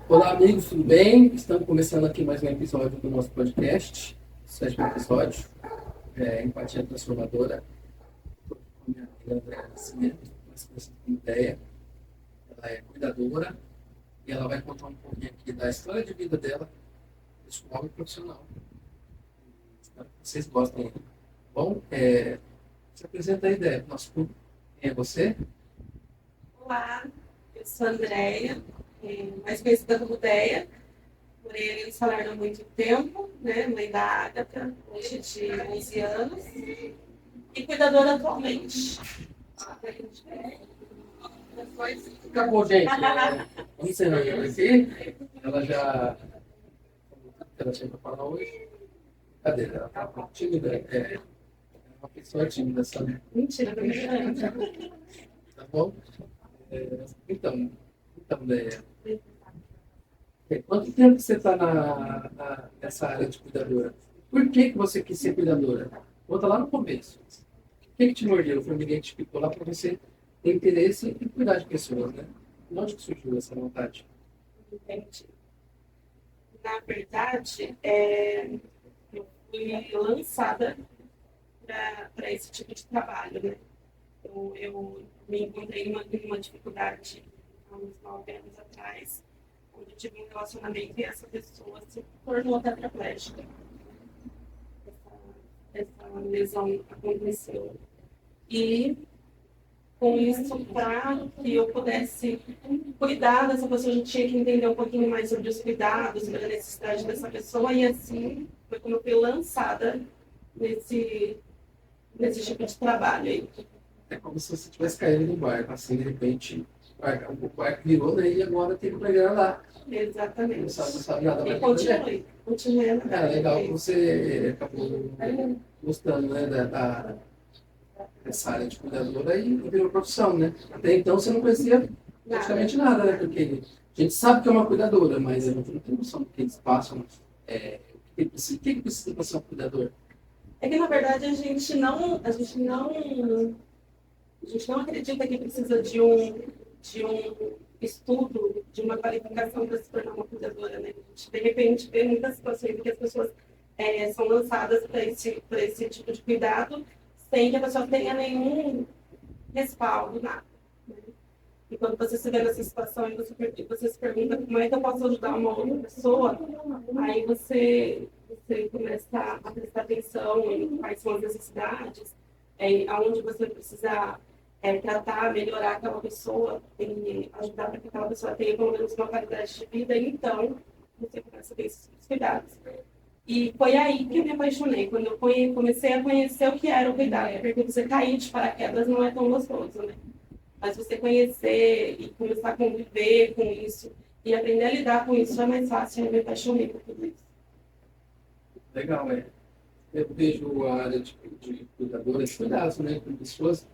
Olá, amigos, tudo bem? Estamos começando aqui mais um episódio do nosso podcast, sétimo episódio, Empatia Transformadora. Estou com a minha amiga Andréa Nascimento, mais conhecida como Ideia. Ela é cuidadora e ela vai contar um pouquinho aqui da história de vida dela, pessoal e profissional. Espero que vocês gostem. Bom, se apresenta a Ideia para o nosso público. Quem é você? Olá, eu sou a Andréia, mais conhecida como Deia, morei ali no Salerno há muito tempo, né? Mãe da Ágata, hoje de 11 anos, e cuidadora atualmente. Acabou, gente. Vamos encerrar ela aqui. Ela já ela tinha para falar hoje. Cadê? Ela está tímida. É uma pessoa tímida, sabe? Mentira, não me Tá bom? Então, Deia, quanto tempo você está nessa área de cuidadora? Por que você quis ser cuidadora? Conta lá no começo. O que te mordeu? Foi ninguém que te picou lá para você ter interesse em cuidar de pessoas, né? De onde que surgiu essa vontade? entendi. Na verdade, eu fui lançada para esse tipo de trabalho, né? Eu me encontrei numa dificuldade há uns 9 anos atrás, onde eu tive um relacionamento e essa pessoa se tornou tetraplégica. Essa lesão aconteceu. E com isso, para que eu pudesse cuidar dessa pessoa, a gente tinha que entender um pouquinho mais sobre os cuidados, sobre a necessidade dessa pessoa, e assim foi como eu fui lançada nesse tipo de trabalho aí. É como se você tivesse caído no barco, assim, de repente, o barco virou, né? E agora tem que pegar lá. Exatamente. Não sabe nada. E continuei. É legal que você acabou gostando, né, dessa área de cuidadora e virou profissão, né? Até então você não conhecia praticamente nada, né? Porque a gente sabe que é uma cuidadora, mas a gente não tem noção do que eles passam. O que precisa para ser um cuidador? É que, na verdade, a gente não acredita que precisa de um estudo, de uma qualificação para se tornar uma cuidadora, né? A gente, de repente, vê muitas situações em que as pessoas são lançadas para esse tipo de cuidado sem que a pessoa tenha nenhum respaldo, nada. Né? E quando você se vê nessa situação e você se pergunta como é que eu posso ajudar uma outra pessoa, aí você começa a prestar atenção em quais são as necessidades, aonde você precisa tratar, melhorar aquela pessoa e ajudar para que aquela pessoa tenha pelo menos uma qualidade de vida, e então você começa a ter esses cuidados. E foi aí que eu me apaixonei, quando eu comecei a conhecer o que era o cuidado, porque você cair de paraquedas não é tão gostoso, né? Mas você conhecer e começar a conviver com isso e aprender a lidar com isso é mais fácil, eu me apaixonei por tudo isso. Legal, eu vejo a área de cuidadora de cuidados, né, com pessoas,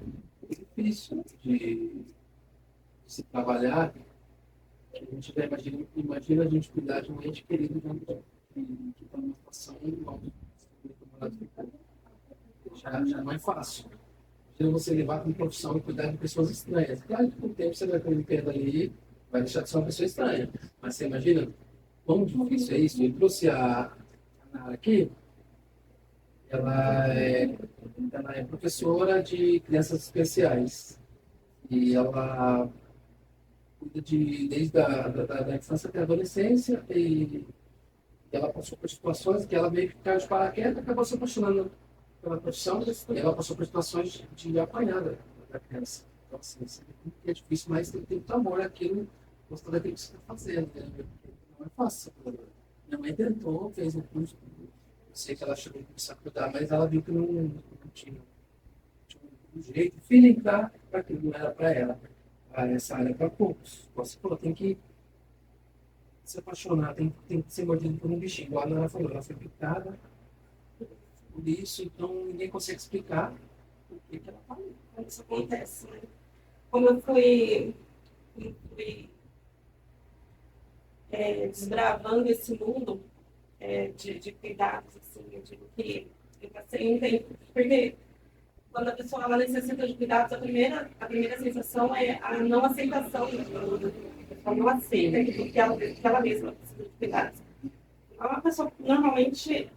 é difícil de se trabalhar. A gente imagina a gente cuidar de um ente querido que está numa situação igual já não é fácil. Imagina você levar como profissão e cuidar de pessoas estranhas. Claro que com o tempo você vai convivendo ali, vai deixar de ser uma pessoa estranha. Mas você imagina quão difícil é isso? Eu trouxe a Nara aqui. Ela é professora de crianças especiais e ela cuida desde da infância até a adolescência, e ela passou por situações que ela meio que caiu de paraquedas, acabou se apaixonando pela profissão, e ela passou por situações de apanhar da criança. Então, assim, é difícil, mas tem muito amor aquilo, gostar daquilo que você está fazendo, né? Não é fácil. Minha mãe tentou, fez um curso. Eu sei que ela chegou a começar a cuidar, mas ela viu que não tinha um jeito, feeling para aquilo, não era para ela. Essa área é para poucos. Você falou, tem que se apaixonar, tem que ser mordido por um bichinho. Igual a Nara falou, ela foi picada por isso, então ninguém consegue explicar por que ela falou. Isso acontece, né? Como eu fui desbravando esse mundo de cuidados, assim, eu digo que eu passei um tempo, porque quando a pessoa ela necessita de cuidados, a primeira sensação é a não aceitação. pessoa não aceita que ela mesma precisa de cuidados. É uma pessoa, normalmente,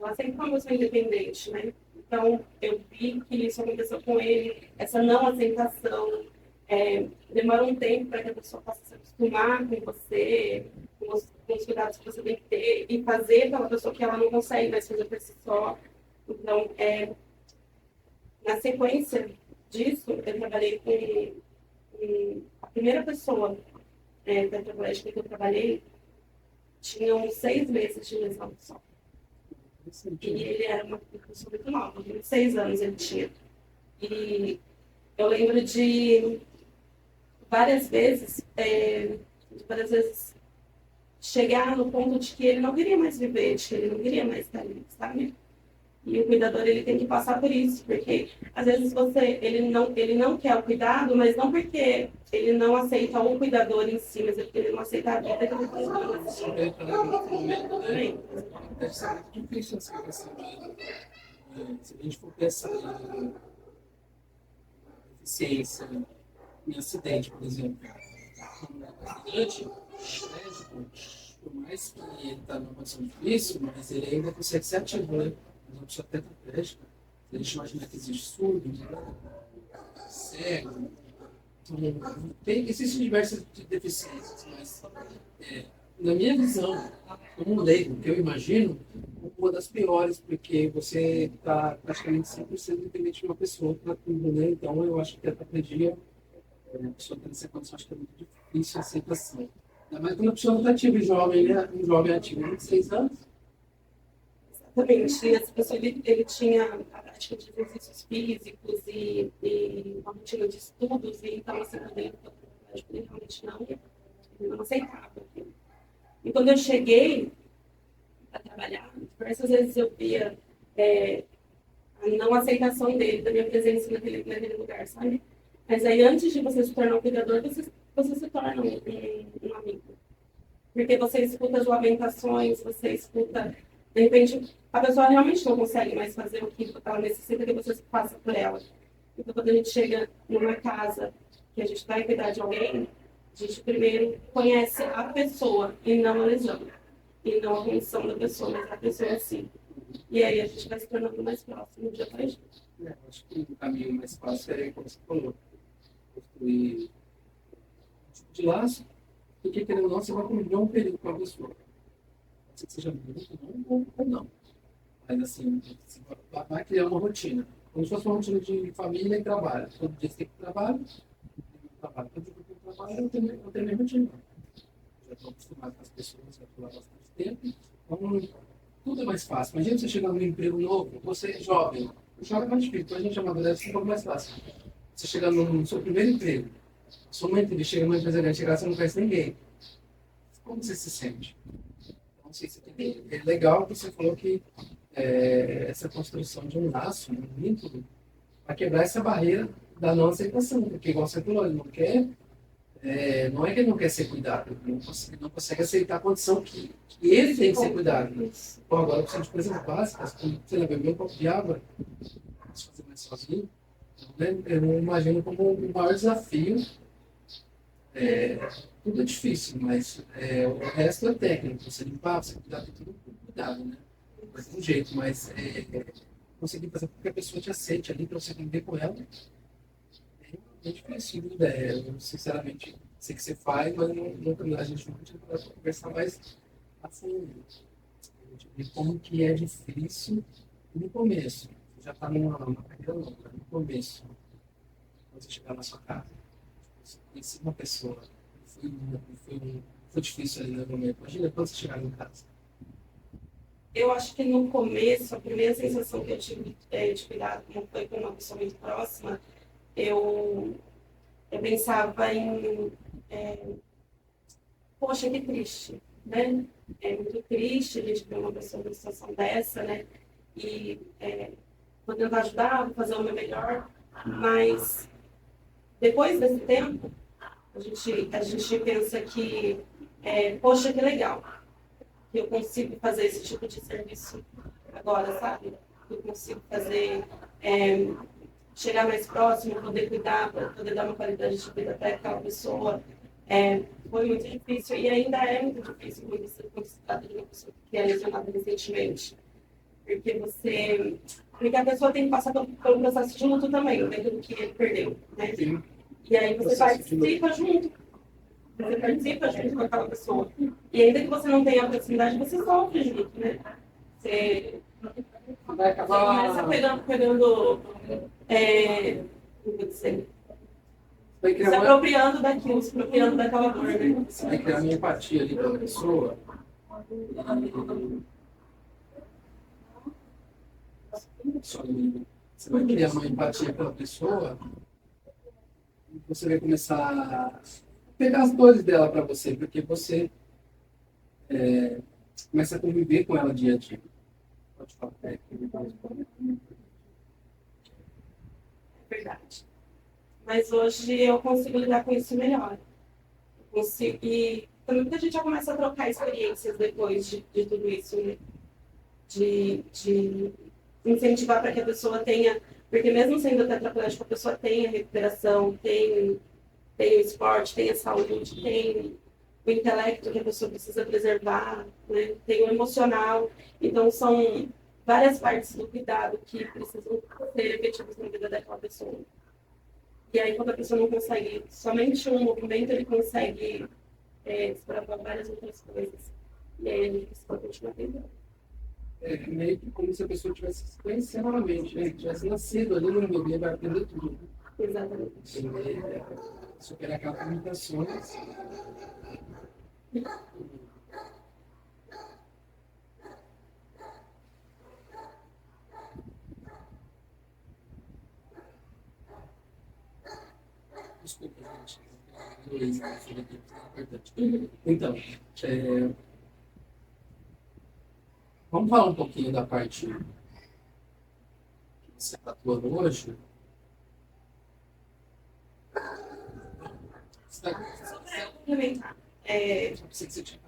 ela sempre foi uma pessoa independente, né? Então, eu vi que isso aconteceu com ele, essa não aceitação. Demora um tempo para que a pessoa possa se acostumar com você, com os cuidados que você tem que ter, e fazer pela pessoa que ela não consegue mais fazer por si só. Então, na sequência disso, eu trabalhei com a primeira pessoa tetraplégica que eu trabalhei, tinha uns 6 meses de lesão só. E ele era uma pessoa muito nova, 26 anos ele tinha. E eu lembro de várias vezes chegar no ponto de que ele não queria mais viver, de que ele não queria mais estar ali, sabe? E o cuidador, ele tem que passar por isso, porque às vezes ele não quer o cuidado, mas não porque ele não aceita o cuidador em si, mas é porque ele não aceita a vida que ele tem. Deve ser muito difícil essa questão se a gente for pensar em eficiência, em acidente, por exemplo. Um acidente, médico, por mais que ele está numa condição difícil, mas ele ainda consegue ser ativo, né? Uma pessoa tetraplégica, se a gente imaginar que existe surdo, cego, existem diversas deficiências, mas na minha visão, como leigo, que eu imagino, uma das piores, porque você está praticamente 100% dependente de uma pessoa para tudo, né? Então eu acho que a tetraplegia, a pessoa tendo essa condição, acho que é muito difícil a aceitação. Ainda mais quando a pessoa não está ativa, jovem, né? Um jovem ativo, 26 anos. Exatamente. Essa pessoa, ele tinha a prática de exercícios físicos e uma rotina de estudos, e então, assim, quando ele realmente não aceitava aquilo. E quando eu cheguei para trabalhar, diversas vezes eu via a não aceitação dele, da minha presença naquele lugar, sabe? Mas aí, antes de você se tornar um cuidador, você se torna um amigo. Porque você escuta as lamentações, você escuta... De repente, a pessoa realmente não consegue mais fazer o que ela necessita que você faça por ela. Então, quando a gente chega numa casa que a gente vai cuidar de alguém, a gente primeiro conhece a pessoa e não a lesão. E não a condição da pessoa, mas a pessoa em si. E aí a gente vai se tornando mais próximo dia após dia. Acho que o caminho mais fácil é, como você falou, construir um tipo de laço, porque, querendo ou não, você vai conviver um período com a pessoa. Pode ser que seja muito bom ou não. Mas, assim, você vai criar uma rotina. Como se fosse uma rotina de família e trabalho. Todo dia você tem que trabalhar, todo dia que eu trabalho, eu tenho minha rotina. Já estou acostumado com as pessoas, já estou lá há bastante tempo. Então, tudo é mais fácil. Imagina você chegar num emprego novo, você é jovem. O jovem é mais difícil, então a gente amadurece um pouco mais fácil. Você chegar no seu primeiro emprego, sua mãe chega numa empresa grande, chegar, você não conhece ninguém. Como você se sente? Então, assim, é legal que você falou que essa construção de um laço, um vínculo, para quebrar essa barreira da não aceitação, porque igual você falou, ele não quer, não é que ele não quer ser cuidado, ele não consegue aceitar a condição que ele tem que ser cuidado. Bom, agora eu preciso de coisas básicas, como, sei lá, beber um copo de água, posso fazer mais sozinho. Eu imagino como o maior desafio. Tudo é difícil, mas o resto é técnico. Você limpar, você cuidar de tudo com cuidado, né? Mas de um jeito, mas conseguir fazer com que a pessoa te aceite ali para você viver com ela é difícil, né? Eu, sinceramente, sei que você faz, mas a gente nunca tinha para conversar mais a fundo. De como que é difícil no começo. Você já está numa carreira longa, no começo. Quando você chegar na sua casa, você conhecer uma pessoa, foi difícil ali no momento. Imagina quando você chegar em casa. Eu acho que no começo, a primeira sensação que eu tive de cuidado, como foi com uma pessoa muito próxima, eu pensava em, poxa, que triste, né? É muito triste a gente ver uma pessoa numa situação dessa, né? E vou tentar ajudar, vou fazer o meu melhor, mas depois desse tempo, a gente pensa que, poxa, que legal, que eu consigo fazer esse tipo de serviço agora, sabe? Eu consigo fazer chegar mais próximo, poder cuidar, para poder dar uma qualidade de vida para aquela pessoa. Foi muito difícil e ainda é muito difícil quando se trata de uma pessoa que é lesionada recentemente. Porque a pessoa tem que passar pelo processo de luto também, daquilo que ele perdeu, né? Sim. E aí você participa junto. Você participa junto com aquela pessoa. E ainda que você não tenha a proximidade, você sofre junto, né? Você Vai acabar. começa pegando como vou dizer, Vai se criar apropriando daquilo, se apropriando daquela dor, né? você vai criar uma empatia ali pela pessoa. Você vai criar uma empatia pela pessoa e você vai começar a pegar as dores dela para você, porque você começa a conviver com ela dia a dia. Pode falar, Verdade. Mas hoje eu consigo lidar com isso melhor. E também porque a gente já começa a trocar experiências depois de tudo isso, né? De incentivar para que a pessoa tenha, porque mesmo sendo tetraplégico, a pessoa tenha recuperação, tem o esporte, tem a saúde, tem o intelecto que a pessoa precisa preservar, né? Tem o emocional. Então, são várias partes do cuidado que precisam ser efetivas na vida daquela pessoa. E aí, quando a pessoa não consegue somente um movimento, ele consegue desbravar várias outras coisas. E aí, a gente precisa continuar tentando. É meio que como se a pessoa tivesse se conhecendo novamente, né? Tivesse nascido ali no bebê, vai aprender tudo. Exatamente. Superar aquelas limitações. Desculpa, gente. Então, vamos falar um pouquinho da parte que você está atuando hoje. Só para complementar. Só para você tinha.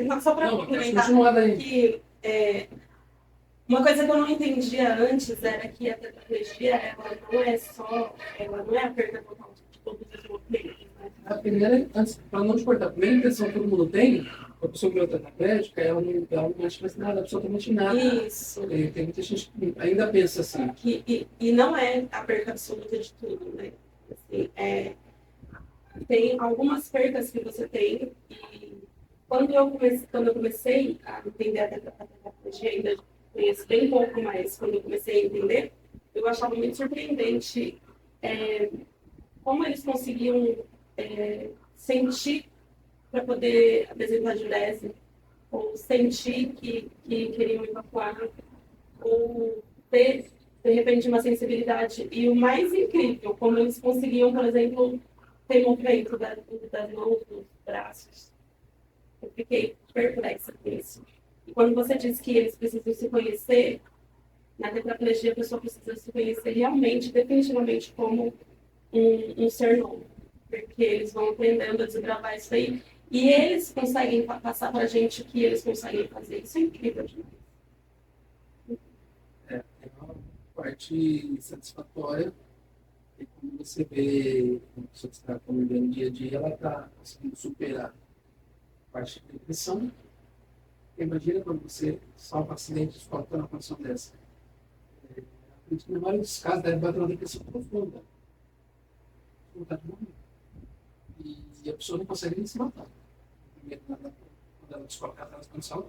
Não, só para Não, complementar, continuar aí. que uma coisa que eu não entendia antes era que a tetraplegia, ela não é a perda total de todos os movimentos, né? A primeira, antes, para não te cortar, a primeira impressão que todo mundo tem, a pessoa que é tetraplégica, ela não acha mais nada, absolutamente nada. Isso. Tem muita gente que ainda pensa assim. E não é a perda absoluta de tudo, né? Assim, tem algumas perdas que você tem e quando eu comecei a entender a tetraplegia, ainda conheço bem pouco mais, quando eu comecei a entender, eu achava muito surpreendente como eles conseguiam sentir para poder apresentar diurese, ou sentir que queriam evacuar, ou ter, de repente, uma sensibilidade. E o mais incrível, como eles conseguiam, por exemplo, ter movimento das mãos, dos braços. Eu fiquei perplexa com isso. E quando você diz que eles precisam se conhecer, na tetraplegia a pessoa precisa se conhecer realmente, definitivamente, como um ser novo. Porque eles vão aprendendo a desbravar isso aí. E eles conseguem passar para a gente o que eles conseguem fazer. Isso é incrível demais. É uma parte satisfatória. E quando você vê a pessoa que está convivendo dia a dia, ela está conseguindo superar a parte de depressão. Imagina quando você salva acidente e está na condição dessa. Acredito que na maioria dos casos deve bater uma depressão profunda. Vontade de morrer. E a pessoa não consegue nem se matar. Quando ela descobre que ela está nessa condição,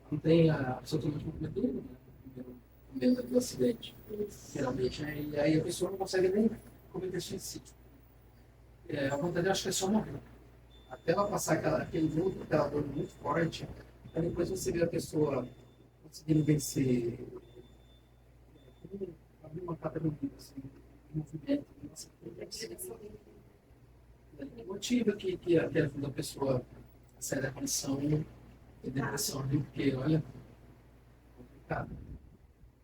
não tem absolutamente movimento nenhum, né? No meio do acidente, geralmente. Né? E aí a pessoa não consegue nem cometer suicídio. A vontade, eu acho que é só morrer. Até ela passar aquele luto, aquela dor muito forte, aí depois você vê a pessoa conseguindo vencer, abrir uma capa no vida, assim, um movimento, nossa, motiva que ajuda a pessoa a sair da condição de depressão, viu? Porque, olha, é complicado.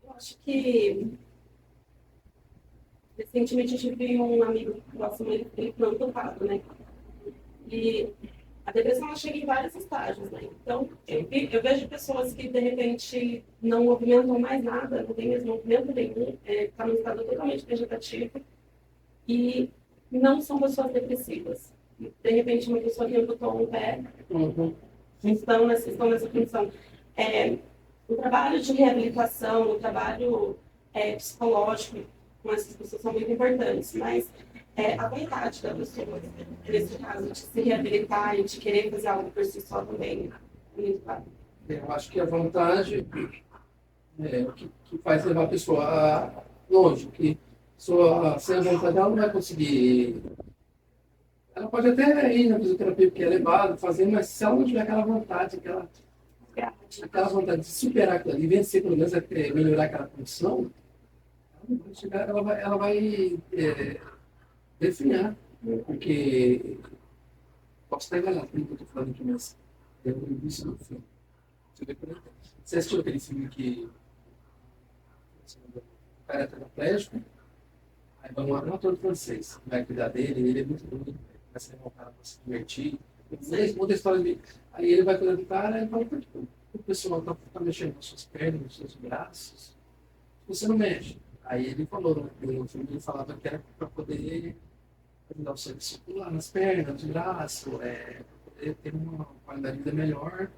Eu acho que recentemente eu tive um amigo próximo, ele foi amputado, né? E A depressão ela chega em vários estágios, né? Então, eu vejo pessoas que, de repente, não movimentam mais nada, não tem mais movimento nenhum, está num estado totalmente vegetativo e não são pessoas depressivas. De repente, uma pessoa que amputou um pé, Uhum. estão nessa condição. O trabalho de reabilitação, o trabalho psicológico com essas pessoas são muito importantes, mas a vontade da pessoa, nesse caso, de se reabilitar e de querer fazer algo por si só também é muito claro. Eu acho que a vontade é o que faz levar a pessoa longe, que a pessoa sem a vontade ela não vai conseguir. Ela pode até ir na fisioterapia porque é levado, fazer, mas se ela não tiver aquela vontade, aquela vontade de superar aquilo ali, vencer pelo menos, melhorar aquela condição, ela não vai chegar, ela vai definhar, né? Porque posso estar enganado com o que eu estou falando aqui, mas eu vi isso no filme. Você vê por aí. Você assistiu aquele filme que o cara é tetraplégico, aí vai um ator francês, vai cuidar dele, ele é muito bonito, vai ser um cara para se divertir, muda a história dele. Aí ele vai cuidar do cara e fala, o pessoal está mexendo nas suas pernas, nos seus braços, você não mexe. Aí ele falou, no filme ele falava que era para poder ajudar você a circular nas pernas, nos braços, para poder ter uma qualidade de vida melhor.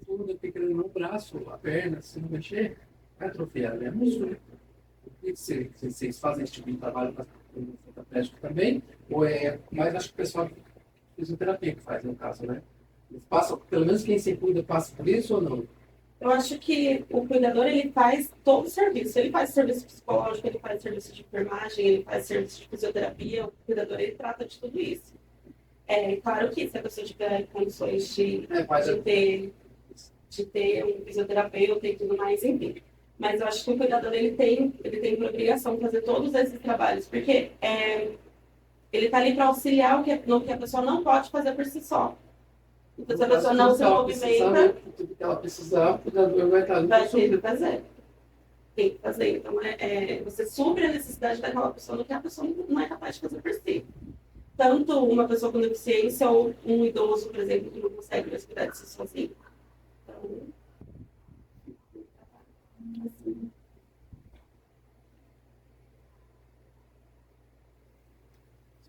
Tudo, porque querendo no braço, a perna, se não mexer, vai atrofiar, né? Músculo. Por que vocês fazem esse tipo de trabalho para o tetraplégico também? Ou é mais, acho que o pessoal de fisioterapia que faz, no caso, né? Eles passam, pelo menos quem se cuida passa por isso ou não? Eu acho que o cuidador, ele faz todo o serviço. Ele faz serviço psicológico, ele faz serviço de enfermagem, ele faz serviço de fisioterapia. O cuidador, ele trata de tudo isso. Claro que se a pessoa tiver condições de ter um fisioterapeuta e tudo mais, enfim. Mas eu acho que o cuidador, ele tem por obrigação fazer todos esses trabalhos, porque ele está ali para auxiliar no que a pessoa não pode fazer por si só. Então, se a pessoa não se movimenta, tudo que ela precisar, o cuidador vai estar ali. vai ter que fazer. Tem que fazer. Então, você supre a necessidade daquela pessoa no que a pessoa não é capaz de fazer por si. Tanto uma pessoa com deficiência ou um idoso, por exemplo, que não consegue mais cuidar de si sozinho. Então, assim.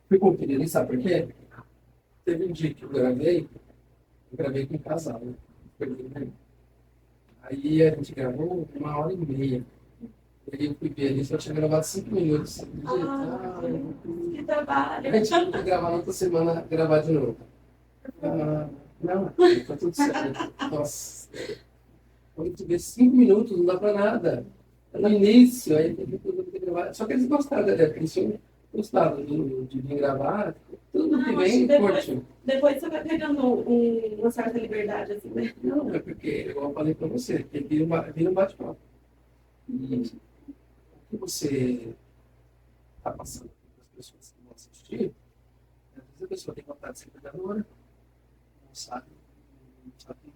Fui conferir ali, sabe por quê? Teve um dia que eu gravei com um casal, né? Foi bem. Aí a gente gravou 1h30. Aí eu fui ver ali, só tinha gravado 5 minutos. Que trabalho! A gente vai gravar na outra semana, gravar de novo. Não, tá tudo certo. Nossa. Quando tu vê 5 minutos, não dá pra nada. No início, aí depois eu vou ter que gravar. Só que eles gostaram da ideia, porque eles gostaram de vir gravar. Tudo que vem, curte. Depois você vai pegando uma certa liberdade, assim, né? Não, é porque, igual eu falei pra você, que vira um bate-papo. E o que você está passando para as pessoas que vão assistir, às vezes a pessoa tem vontade de ser cuidadora, não sabe como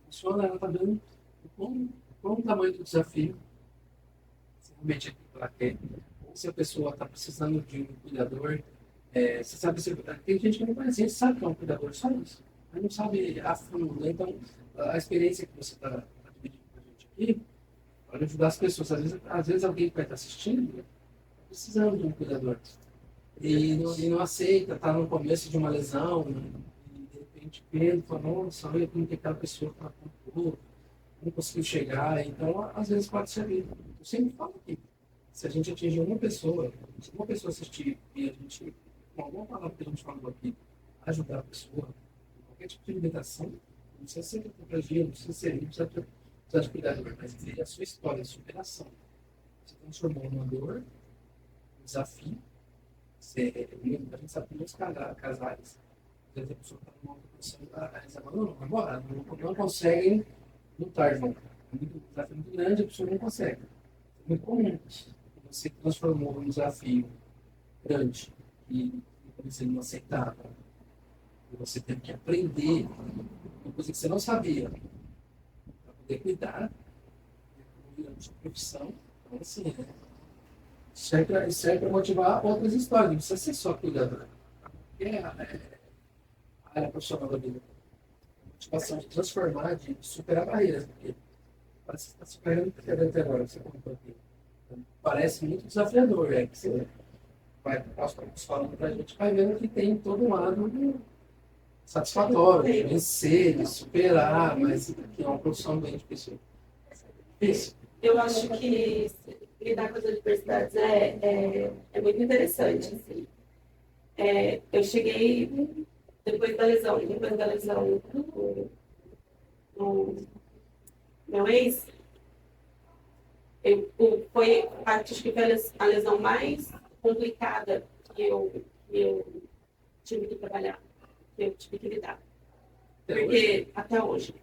funciona, ela está vendo qual o tamanho do desafio, se realmente é o que ela quer, ou se a pessoa está precisando de um cuidador. Você sabe, tem gente que não conhece, a gente sabe que é um cuidador, só isso, mas não sabe a fundo, né? Então, a experiência que você está dividindo com a gente aqui, pode ajudar as pessoas. Às vezes alguém que vai estar assistindo está precisando de um cuidador e não aceita, está no começo de uma lesão, e de repente vendo, fala, nossa, olha como que aquela pessoa está com não conseguiu chegar. Então, às vezes pode servir. Eu sempre falo que se a gente atingir uma pessoa, se uma pessoa assistir e a gente, com alguma palavra que a gente falou aqui, ajudar a pessoa, qualquer tipo de limitação, não precisa ser tecnologia, não precisa ser, não precisa de cuidador, mas dizer a sua história, a superação. Você transformou uma dor, um desafio. A gente sabe que muitos casais, às vezes a pessoa está numa posição, eles abandonam, agora, não conseguem lutar junto. É um desafio muito grande, a pessoa não consegue. É muito comum. Você transformou um desafio grande e você não aceitava. E você teve que aprender uma coisa que você não sabia para poder cuidar, virando sua profissão. Então, assim, serve para motivar outras histórias, não precisa ser só cuidador. Porque área profissional da vida. Motivação de transformar, de superar barreiras. Porque parece que está superando o que até agora, você contou aqui. Parece muito desafiador, que você vai aos poucos falando para a gente, vai vendo que tem todo um lado satisfatório, de vencer, de superar, mas que é uma profissão bem difícil. Isso. Eu acho que lidar com as adversidades é muito interessante. Assim. Eu cheguei, depois da lesão do meu ex, foi acho que foi a lesão mais complicada que eu tive que trabalhar, que eu tive que lidar. Porque até hoje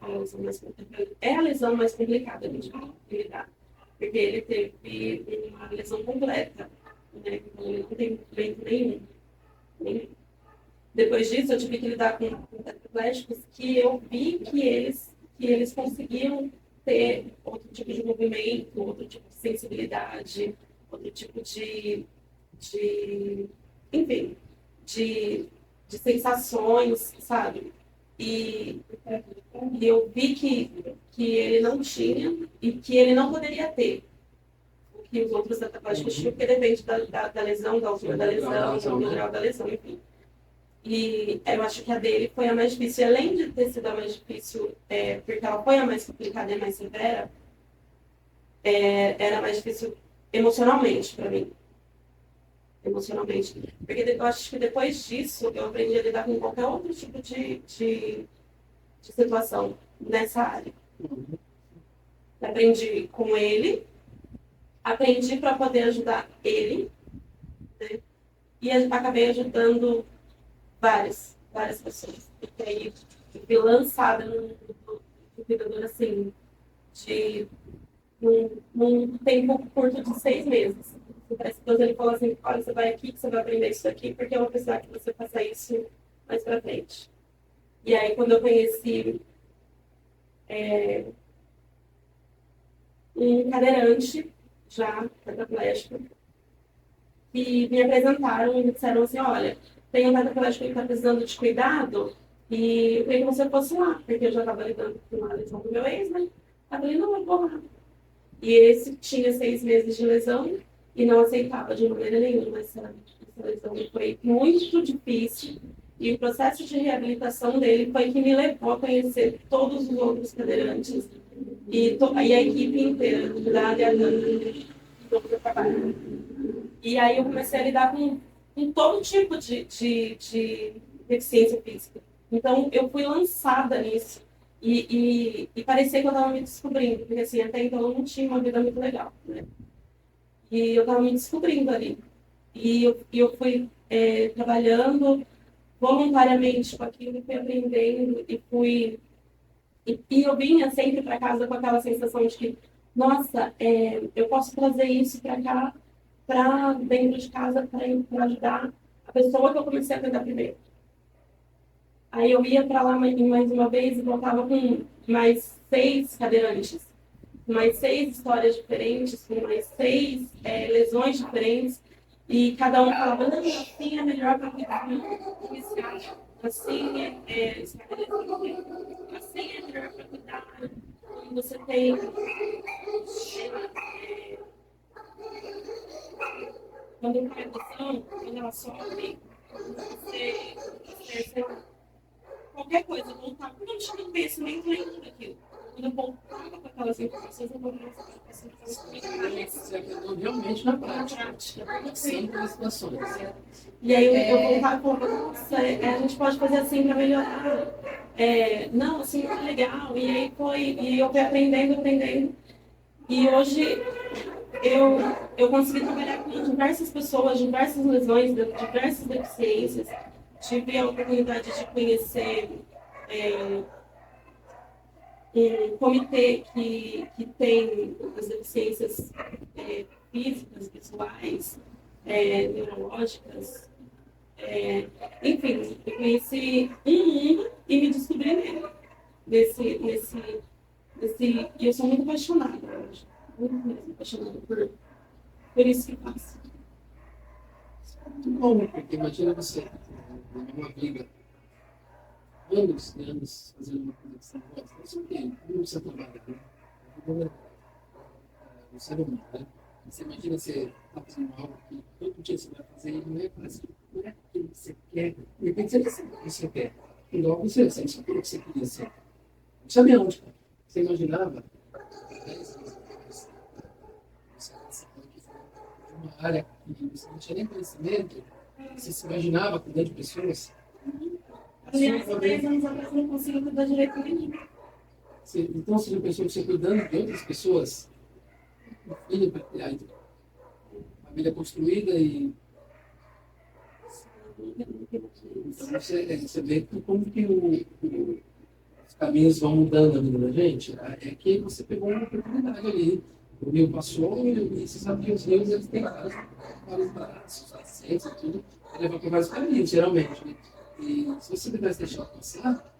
é a lesão mais complicada de lidar. Porque ele teve uma lesão completa, né? Então ele não tem movimento nenhum. Depois disso, eu tive que lidar com tetraplégicos que eu vi que eles conseguiam ter outro tipo de movimento, outro tipo de sensibilidade, outro tipo enfim, de sensações, sabe? E eu vi que ele não tinha e que ele não poderia ter o que os outros tetraplégicos tinham, porque depende da lesão, da altura da lesão, do grau da lesão, enfim. E eu acho que a dele foi a mais difícil, além de ter sido a mais difícil, porque ela foi a mais complicada e a mais severa, era mais difícil emocionalmente para mim. Emocionalmente. Porque eu acho que depois disso eu aprendi a lidar com qualquer outro tipo de situação nessa área. Aprendi com ele, aprendi para poder ajudar ele, né? E acabei ajudando várias pessoas. Porque aí eu fui lançada no mundo do cuidador assim, num tempo curto de 6 meses. Parece que Deus ele falou assim, olha, você vai aqui, você vai aprender isso aqui, porque eu vou precisar que você faça isso mais pra frente. E aí, quando eu conheci um cadeirante, já tetraplégico, que me apresentaram e me disseram assim, olha, tem um tetraplégico que está precisando de cuidado, e eu queria que você fosse lá, porque eu já estava lidando com uma lesão do meu ex, né? Eu falei, não, eu vou lá. E esse tinha 6 meses de lesão e não aceitava de maneira nenhuma essa lesão. E foi muito difícil. E o processo de reabilitação dele foi que me levou a conhecer todos os outros cadeirantes e a equipe inteira da área do trabalho. E aí eu comecei a lidar com todo tipo de deficiência física. Então eu fui lançada nisso. E parecia que eu estava me descobrindo, porque assim, até então eu não tinha uma vida muito legal, né? E eu estava me descobrindo ali. E eu fui trabalhando voluntariamente com aquilo, fui aprendendo e fui... E eu vinha sempre para casa com aquela sensação de que, nossa, eu posso trazer isso para cá, para dentro de casa, para ajudar a pessoa que eu comecei a cuidar primeiro. Aí eu ia para lá mais uma vez e voltava com mais 6 cadeirantes, mais 6 histórias diferentes, com mais 6 lesões diferentes. E cada um falava, não, assim é melhor para cuidar, assim assim é melhor para cuidar. Quando você tem quando uma redução, quando ela sofre, você qualquer coisa, voltar, porque eu não tinha conhecimento nenhum daquilo. Quando eu voltava com aquelas informações, eu voltava com aquelas informações. Você aprendeu realmente na prática, sempre nas situações. E aí eu voltava e falava, nossa, a gente pode fazer assim para melhorar. Não, assim, muito legal. E aí eu fui aprendendo. E hoje eu consegui trabalhar com diversas pessoas, diversas lesões, diversas deficiências. Tive a oportunidade de conhecer um comitê que tem as deficiências físicas, visuais, neurológicas. Enfim, eu conheci um mundo e me descobri nele. E eu sou muito apaixonada hoje. Muito mesmo apaixonada por isso que faço. Muito bom, porque imagina você, uma amiga, anos fazendo uma coisa que você não gosta. Isso aqui, como você trabalha, né? O ser humano, né? Você imagina você tá fazendo algo que todo dia você vai fazer e não é fácil, não é aquilo que você quer. De repente você não sabe o que você quer. Igual você não sabia o que você queria ser. Não sabia onde. Você imaginava 10 anos atrás, você participou aqui de uma área que você não tinha nem conhecimento, você se imaginava cuidando de pessoas. Aliás, há 10 anos atrás eu não consigo cuidar direito de mim. Então, você já pensou você cuidando de outras pessoas, um filho, família construída e você vê como que os caminhos vão mudando na vida da gente. É que você pegou uma oportunidade ali. O rio passou e você sabe que os rios eles têm vários braços, nascentes e tudo, e levam para vários caminhos, geralmente. Né? E se você tivesse deixado passar,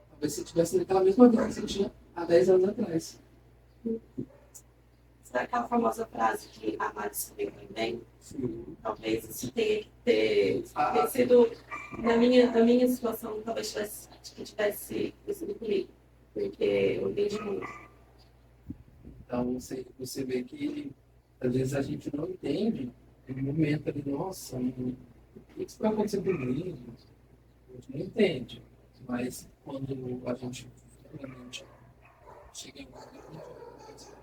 talvez você tivesse naquela mesma vida que você tinha há 10 anos atrás. Será aquela famosa frase que a Mari se vê bem? Sim. Talvez isso tenha que ter sido, na minha situação, talvez tivesse sido comigo, porque eu vejo muito. Então, você vê que às vezes a gente não entende no momento ali, nossa, o que está acontecendo comigo? A gente não entende. Mas quando a gente realmente chega em um momento, a gente vai pensar,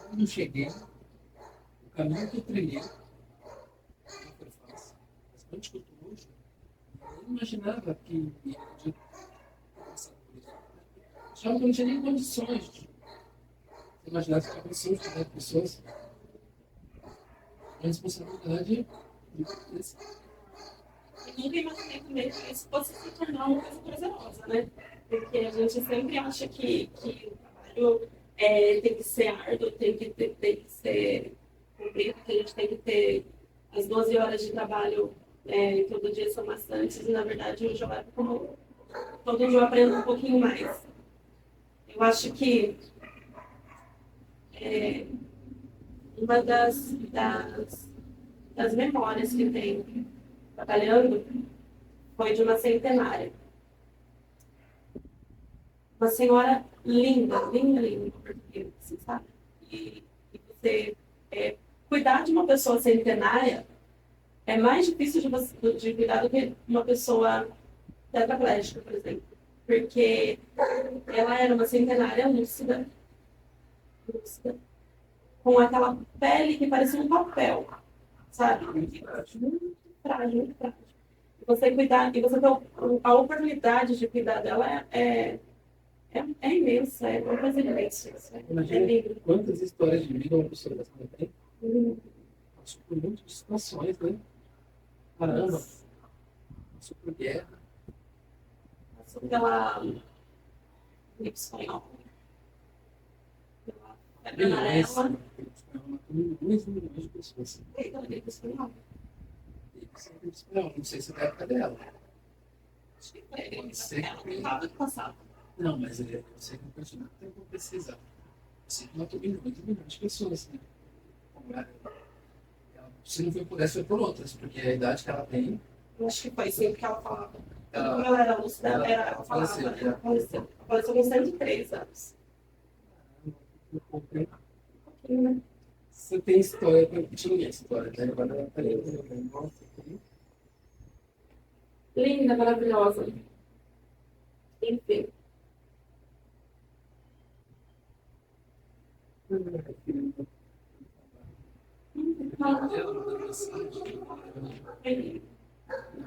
quando eu cheguei, o caminho que eu trilhei, não foi fácil. Mas antes que eu estou hoje, eu nem imaginava que eu podia passar por isso. Já não tinha nem condições de imaginar que condições de pessoas. A responsabilidade desse. Eu nunca imaginei também que isso fosse se tornar uma coisa prazerosa, né? Porque a gente sempre acha que o trabalho tem que ser árduo, tem que ser cumprido, que a gente tem que ter as 12 horas de trabalho todo dia são bastantes, e na verdade eu já levo como todo dia eu aprendo um pouquinho mais. Eu acho que uma das memórias que tenho trabalhando foi de uma centenária. Uma senhora linda, linda, linda, portuguesa, assim, sabe? E você cuidar de uma pessoa centenária é mais difícil de cuidar do que uma pessoa tetraplégica, por exemplo. Porque ela era uma centenária lúcida, com aquela pele que parecia um papel, sabe? Muito frágil, muito frágil. E você cuidar, e você ter a oportunidade de cuidar dela é imensa, é uma coisa imensa. Imagina quantas histórias de vida uma pessoa dessa tem. Passou por muitas situações, né? Caramba, passou por guerra. Passou pela gripe espanhola. Pela Milhões. amarela. Milhões e milhões de pessoas. Pela gripe espanhola. Não sei se é da época dela. Acho que foi a gripe Pode ser espanhola. que- Estava do passado. Não, mas eu sei que o personagem tem como precisar. Eu sei que matou milhões e milhões de pessoas, né? Se não foi por essa, foi por outras, porque a idade que ela tem. Eu acho que foi sempre que ela falava. Ela- Como ela era lúcida, ela ela falava. faleceu, Ela faleceu. Faleceu com 103 anos. Um pouquinho, né? Você tem história, tinha história, né? Agora ela tá lembrando. Nossa, que- Linda, maravilhosa. Enfim.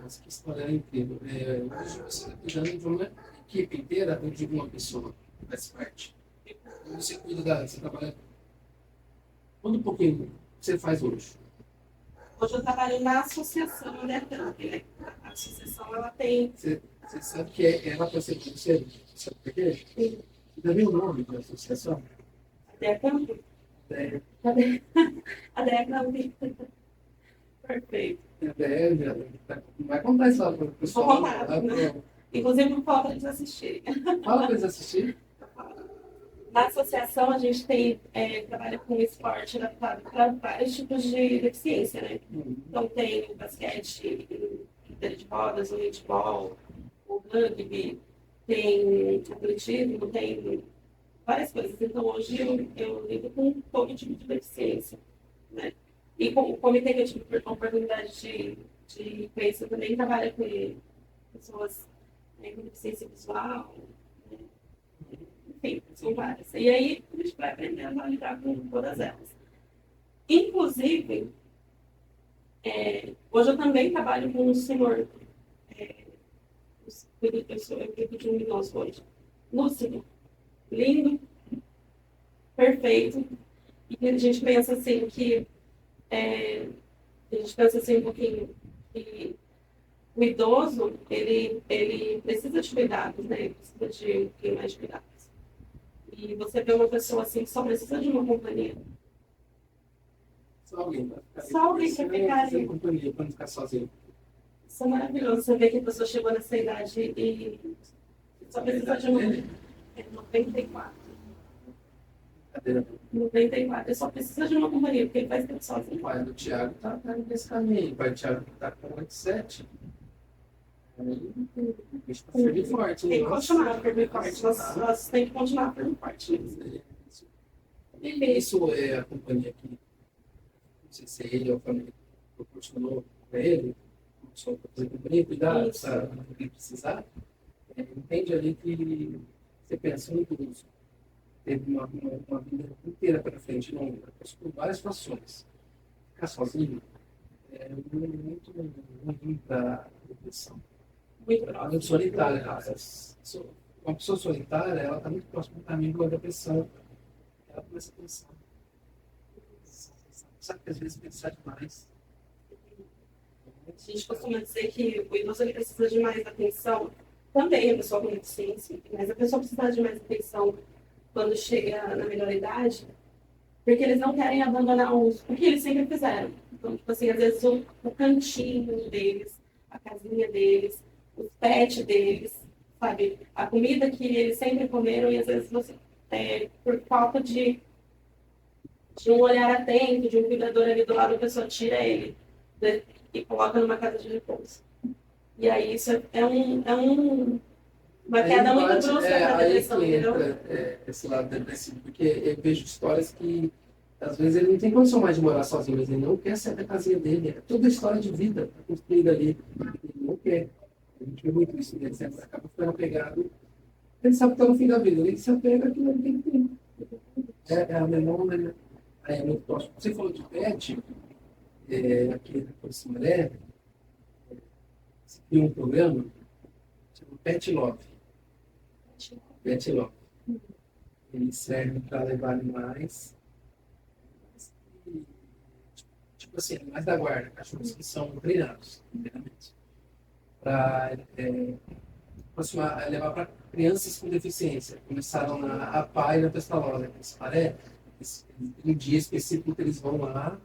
Nossa, que história incrível. Hoje você está cuidando de uma equipe inteira ou de uma pessoa que faz parte? Você cuida da. Você trabalha. Conta um pouquinho o que você faz hoje. Hoje eu trabalho na associação Decamp, né? A associação, ela tem... Você sabe que ela para ser conselho? Sabe por quê? Você já viu o nome da associação? A Decamp? É, A Decamp. Perfeito. vai contar isso lá para o pessoal. Vou contar, Lá, né? Inclusive, vou falar para eles assistirem. fala para eles assistirem. Na associação, a gente tem, trabalha com esporte adaptado para vários tipos de deficiência, né? Então, tem o basquete, cadeira de rodas, o handball, o rugby, tem atletismo, tem várias coisas. Então, hoje eu lido com todo tipo de deficiência, né? E com o comitê que eu tive a oportunidade de conhecer também trabalha com pessoas, né, com deficiência visual, né? Enfim, são várias. E aí a gente vai aprendendo a lidar com todas elas. Inclusive, hoje eu também trabalho com um senhor, eu cuido de um idoso hoje, lúcido, lindo, perfeito, e a gente pensa assim que, a gente pensa assim um pouquinho, que o idoso, ele precisa de cuidados, né? Ele precisa de um pouquinho mais de cuidados. E você vê uma pessoa assim que só precisa de uma companhia. Só alguém para ficar ali. Companhia, para não ficar sozinho. Isso é maravilhoso. Você vê que a pessoa chegou nessa idade e só precisa de uma. 94. 94. Ele só precisa de uma companhia, porque ele vai estar sozinho. O pai do Thiago está nesse caminho. O pai do Thiago está com 87. Está firme e forte. Tem que continuar firme e forte. Nós temos que continuar firme e forte. E isso é a companhia que, não sei se é ele ou a família que proporcionou para ele, só para fazer companhia, cuidar, o que precisar. Entende ali que você pensa no idoso. Teve uma vida inteira pela frente, longa, passou por várias situações. Ficar sozinho é muito ruim para a depressão. Muito solitária. Uma pessoa solitária, ela está muito próxima do caminho da depressão. Ela começa a pensar. Sabe que às vezes pensar demais. A gente costuma dizer que o idoso ele precisa de mais atenção, também a pessoa com deficiência, mas a pessoa precisa de mais atenção quando chega na melhor idade, porque eles não querem abandonar o que eles sempre fizeram. Então, tipo assim, às vezes o cantinho deles, a casinha deles, os pets deles, sabe? A comida que eles sempre comeram e às vezes você, por falta de um olhar atento, de um cuidador ali do lado, a pessoa tira ele, né? E coloca numa casa de repouso. E aí isso uma queda muito brusca da depressão, entendeu? Esse lado depressivo, porque eu vejo histórias que às vezes ele não tem condição mais de morar sozinho, mas ele não quer sair da casinha dele. É toda a história de vida construída ali. Ele não quer. A gente vê muito isso, né? Ele sempre acaba ficando apegado. Ele sabe que está no fim da vida, ele se apega àquilo que ele tem. É a memória, é muito próximo. Você falou de pet, aqui na Polícia Maré, você criou um programa chamado Pet Love. Pet Love. Ele serve para levar animais, tipo assim, animais da guarda, cachorros que são treinados, primeiramente, para levar para crianças com deficiência. Começaram na APA e na Pestalozzi, um dia específico que eles vão lá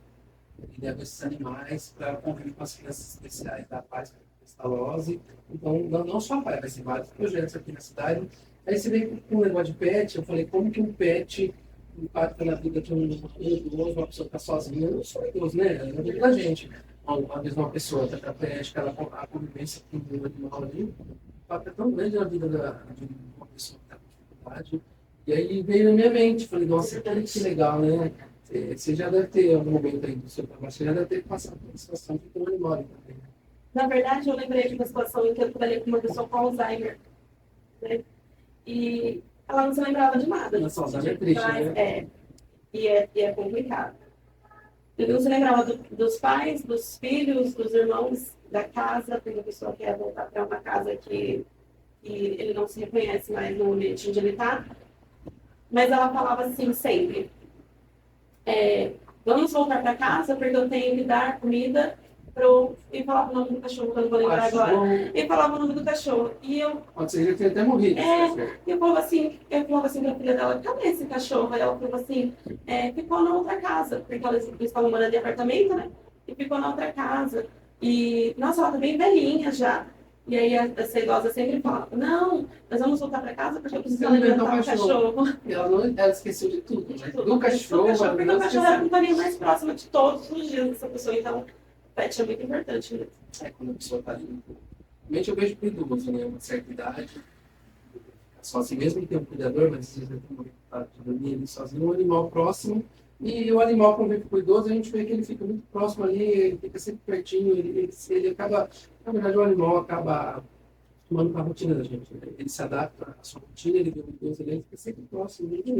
e levam esses animais para conviver com as crianças especiais da APA e da Pestalozzi. Então, não só a APA, vai ser vários projetos aqui na cidade. Aí você vem com um negócio de pet, eu falei, como que um pet impacta na vida de um idoso, uma pessoa que está sozinha? Eu não sou idoso, né? É na vida da gente. Às vezes uma pessoa tetraplégica, a convivência com um animal ali, o impacto é tão grande na vida de uma pessoa que está com dificuldade. E aí veio na minha mente, falei, nossa, que legal, né? Você já deve ter algum momento aí do seu trabalho, você já deve ter passado por uma situação de ter um animal também. Na verdade, eu lembrei de uma situação em que eu trabalhei com uma pessoa com Alzheimer, né? E ela não se lembrava de nada. Nossa, Alzheimer é triste, né? E é complicado. Ele não se lembrava dos pais, dos filhos, dos irmãos, da casa, porque a pessoa quer voltar para uma casa que ele não se reconhece mais no ambiente onde ele está. Mas ela falava assim sempre, vamos voltar para casa porque eu tenho que dar comida e falava o nome do cachorro, que eu não vou lembrar agora. E falava o nome do cachorro. E eu... Pode ser que ele tenha até morrido. Eu falava assim para a filha dela, cadê esse cachorro? Aí ela falou assim, ficou na outra casa, porque eles estavam morando em apartamento, né? E ficou na outra casa. E, nossa, ela tá bem velhinha já. E aí essa idosa sempre falava, não, nós vamos voltar para casa porque eu preciso alimentar o cachorro. E ela esqueceu de tudo, né? Do cachorro, porque o cachorro era a companhia mais próxima de todos os dias dessa pessoa. Então, pet é muito importante, né? Quando a pessoa está ali Realmente eu vejo para o idoso, né? Uma certa idade, sozinho, mesmo que tenha um cuidador, mas às vezes ele tem uma vontade de dormir ali sozinho, um animal próximo, e o animal, quando vem com o idoso, a gente vê que ele fica muito próximo ali, ele fica sempre pertinho, ele acaba, na verdade, o animal acaba tomando com a rotina da gente, né? Ele se adapta à sua rotina, ele vê o idoso, ele fica sempre próximo, a gente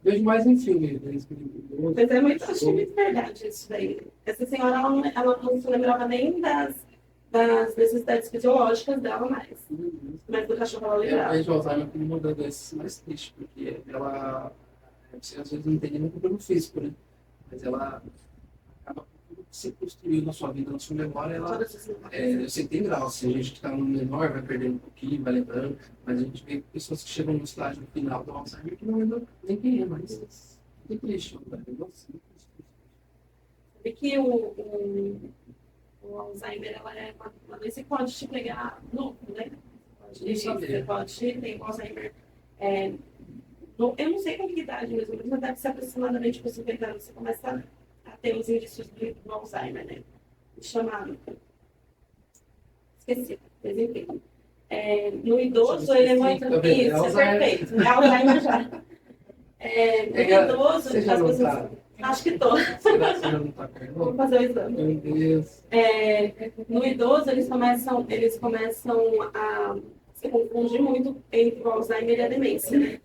vejo mais em filme, né? Mas é muito, achei muito verdade isso daí. Essa senhora, ela não se lembrava nem das necessidades fisiológicas dela mais. Mas do cachorro ela Eu lembrava. vejo o Alzheimer como uma das doenças mais tristes, porque ela, você às vezes não tem nenhum problema físico, né? Mas ela acaba com tudo que você construiu na sua vida, na sua memória, ela, Todas as memórias. eu sei que tem grau, assim, a gente que está no menor vai perdendo um pouquinho, vai lembrando, mas a gente vê pessoas que chegam no estágio final do Alzheimer que não lembram nem quem é, mas é triste, né? Sabe que o Alzheimer ela é uma doença que pode te pegar novo, né? Não sabia. Você pode ter o Alzheimer. É, eu não sei com que idade mesmo, mas deve ser aproximadamente com 50 anos. Você começa a ter os indícios do Alzheimer, né? Chamado. Esqueci, mas enfim. No idoso, ele é muito. Isso, é perfeito. É Alzheimer já. No idoso, Você já as não pessoas. tá? Acho que tô. Será que você já não tá Vou perto? fazer o exame. Meu Deus. No idoso, eles começam a se confundir muito entre o Alzheimer e a demência, né?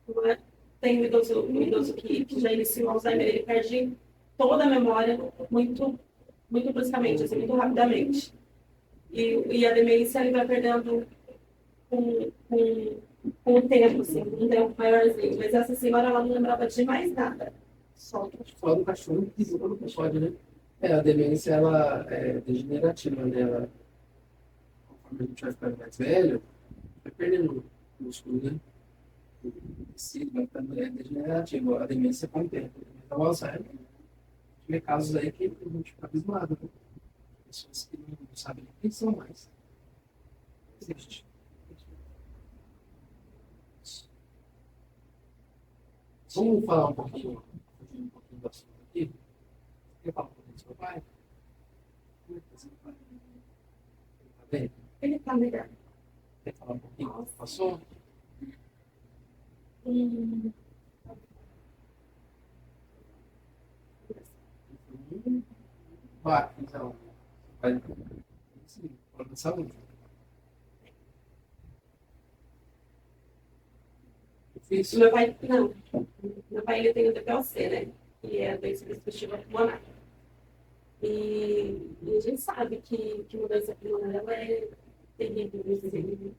Não é? Tem o idoso que já inicia o Alzheimer, ele perde toda a memória muito, muito bruscamente, assim, muito rapidamente. E a demência ele vai perdendo com o tempo, assim, um tempo maiorzinho. Mas essa senhora, ela não lembrava de mais nada. Só. Só do cachorro que não pode, né? A demência, ela é degenerativa, né? Ela, conforme a gente vai ficando mais velho, vai perdendo músculo, né? O tecido vai ficando degenerativo. A demência com o tempo. Então, o Alzheimer, tem casos aí que a gente fica abismado, né? Pessoas que não sabem nem quem são mais. Existe. Vamos falar um pouquinho do assunto aqui. Quer falar um pouquinho do seu pai? Como é que tá seu pai? Ele tá bem? Ele tá melhor. Quer falar um pouquinho do que passou? Hum, Vai, então. Vai. Sim, plano de saúde. Difícil. Meu pai, não. Meu pai, ele tem o DPLC, né? Que é a doença obstrutiva pulmonar. E a gente sabe que mudança pulmonar ela é terrível, assim,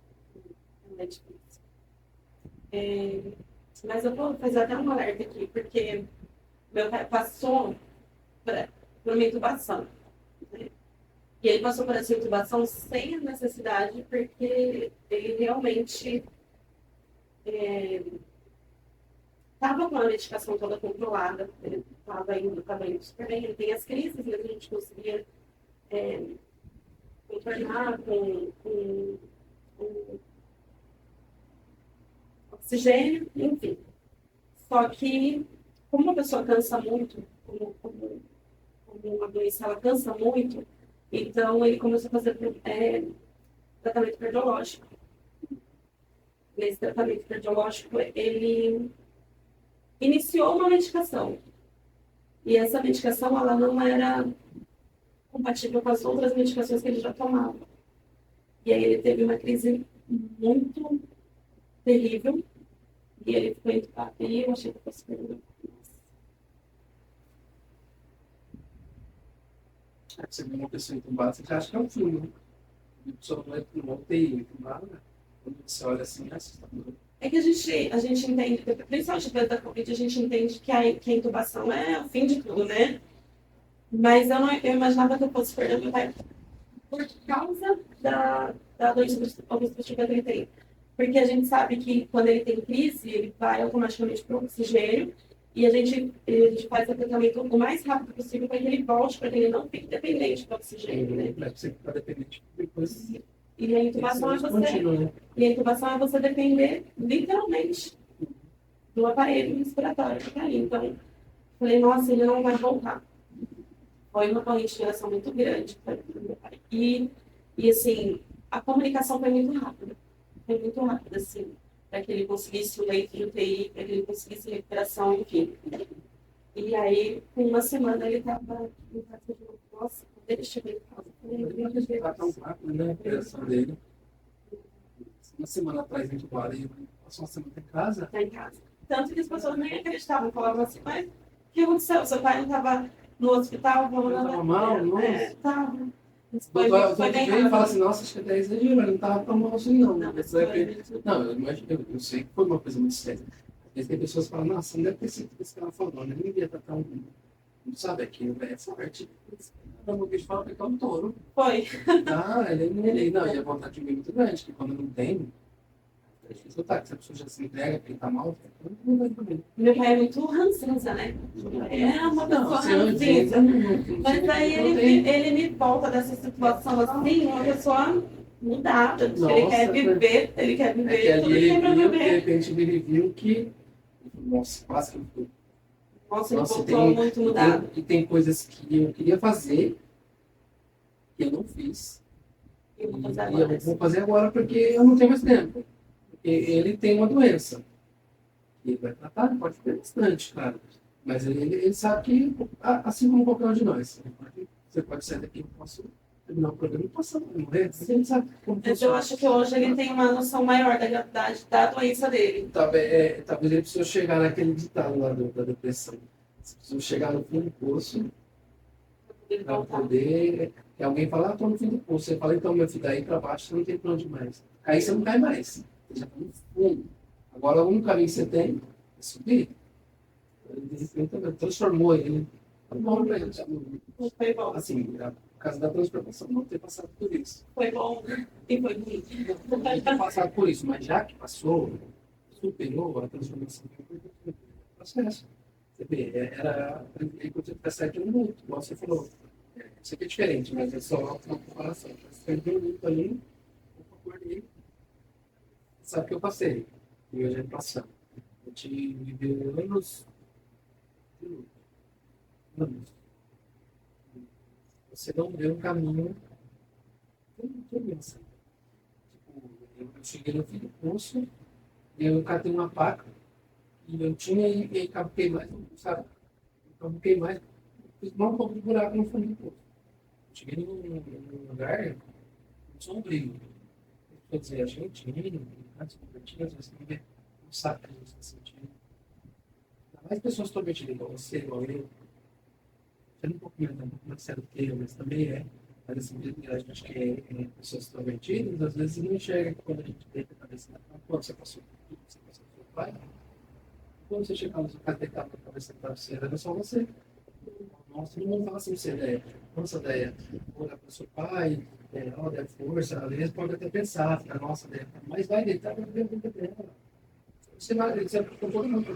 ela é difícil. Mas eu vou fazer até um alerta aqui, porque meu pai passou por uma intubação, né? E ele passou por essa intubação sem a necessidade, porque ele realmente estava com a medicação toda controlada, ele estava indo super bem, ele tem as crises, mas a gente conseguia contornar com oxigênio, enfim. Só que, como uma pessoa cansa muito, como uma doença ela cansa muito, então ele começou a fazer tratamento cardiológico. Nesse tratamento cardiológico, ele iniciou uma medicação. E essa medicação ela não era compatível com as outras medicações que ele já tomava. E aí ele teve uma crise muito terrível. E ele ficou entubado. E eu achei que eu fosse perder. Você vê uma pessoa entubada, você já acha que é um filme, né? A pessoa não tem entubada, né? Quando você olha assim, é assustador. É que a gente entende, principalmente depois da Covid, a gente entende que a intubação é o fim de tudo, né? Mas eu imaginava que eu fosse perder meu pai por causa da doença obstrutiva que ele tem. Porque a gente sabe que quando ele tem crise, ele vai automaticamente para o oxigênio e a gente faz o tratamento o mais rápido possível para que ele volte, para que ele não fique dependente do oxigênio, né? Você ficar dependente depois. E a intubação Né? E a intubação é você depender, literalmente, do aparelho respiratório que está ali. Então, falei, nossa, ele não vai voltar. Foi uma corrente de oração muito grande para o meu pai. E E, assim, a comunicação foi muito rápida. Foi muito rápida, assim, para que ele conseguisse o leito de UTI, para que ele conseguisse recuperação, enfim. E aí, com uma semana, ele estava em casa de novo. Nossa, quando ele chegou em casa, eu falei, meu Tá tão Deus. rápido, né? A recuperação dele. Uma semana atrás a gente guarda e passou uma semana em casa. Tá em casa. Tanto que as pessoas nem acreditavam, falavam assim, mas o que aconteceu? Seu pai não estava no hospital? Ele estava mal, nossa. Estava. O doutor bem veio e fala rápido. assim, nossa, acho que até exagerou, ele não estava tão mal assim, não. Não, mas Não, eu imagino, eu sei que foi uma coisa muito séria. Às vezes tem pessoas que falam, nossa, não deve ter sido isso que ela falou, né? Ninguém estar tão. Não sabe aquilo, é forte. O bicho fala que é um touro. Foi. Ah, ele não, e a vontade de mim é muito grande, que quando não tem, é difícil lutar, que se a pessoa já se entrega, porque tá mal, não vai também. Meu pai é muito ranzinza, né? É uma pessoa ranzinza. Mas aí ele me volta dessa situação assim, uma pessoa mudada. Ele quer É que viver, tudo ali que tem pra ele viu, de viver. repente ele viu que, nossa, quase que eu fui. Nossa, ele Nossa, voltou muito mudado. e tem coisas que eu queria fazer que eu não fiz. Eu vou fazer E agora. eu vou fazer agora porque eu não tenho mais tempo. Porque ele tem uma doença. Ele vai tratar, pode ter bastante, claro. Mas ele sabe que, assim como qualquer um de nós, você pode sair daqui, eu posso terminar o programa e passar, morrer. Ele sabe como Mas eu acho que hoje ele tem uma noção maior da gravidade da doença dele. Talvez ele precisou chegar naquele ditado lá da depressão. Você precisou chegar no fim do poço Ele para voltar. poder. Que alguém fala, estou no fim do poço. Você fala, então, meu filho, daí para baixo você não tem para onde mais. Cair você não cai mais. Você já está no fundo. Agora, o único caminho que você tem é subir. Ele, de repente, transformou ele. Foi bom para ele. Foi bom. Assim, por causa da transformação, não ter passado por isso. Foi bom e foi ruim. Não ter passado por isso, mas já que passou, superou a transformação. Foi um processo. Você vê, era ele podia ficar 7 minutos, igual você falou. Isso aqui é diferente, mas é só uma comparação. Você perdeu um minuto ali, eu acordei, sabe o que eu passei. E hoje é passando. A gente viveu anos de luta. Anos. Você não vê um caminho. Tudo isso. Tipo, eu cheguei no fim do curso, e eu catei uma faca, e eu tinha, e capuquei mais, sabe? Eu capuquei mais, fiz mais um pouco de buraco no fundo do poço. Cheguei num lugar sombrio. Quer dizer, argentino, antes convertido, às vezes não sabe que a gente está sentindo. Ainda mais pessoas comprometidas igual você, igual eu. Sendo um pouco mais sério que eu, mas também é. Mas assim, a gente que é pessoas comprometidas, às vezes não enxerga que quando a gente deita a cabeça na cama, quando você passou por tudo, você passou por seu pai, quando você chega na sua casa deitado com a cabeça na travesseira, era só você. Nossa, todo mundo fala assim, você ideia. Nossa, ideia, olhar para o seu pai, ó, der força, às vezes pode até pensar, ficar, nossa, ideia, mas vai deitar para ver a vida dela. Você vai, você é com todo mundo,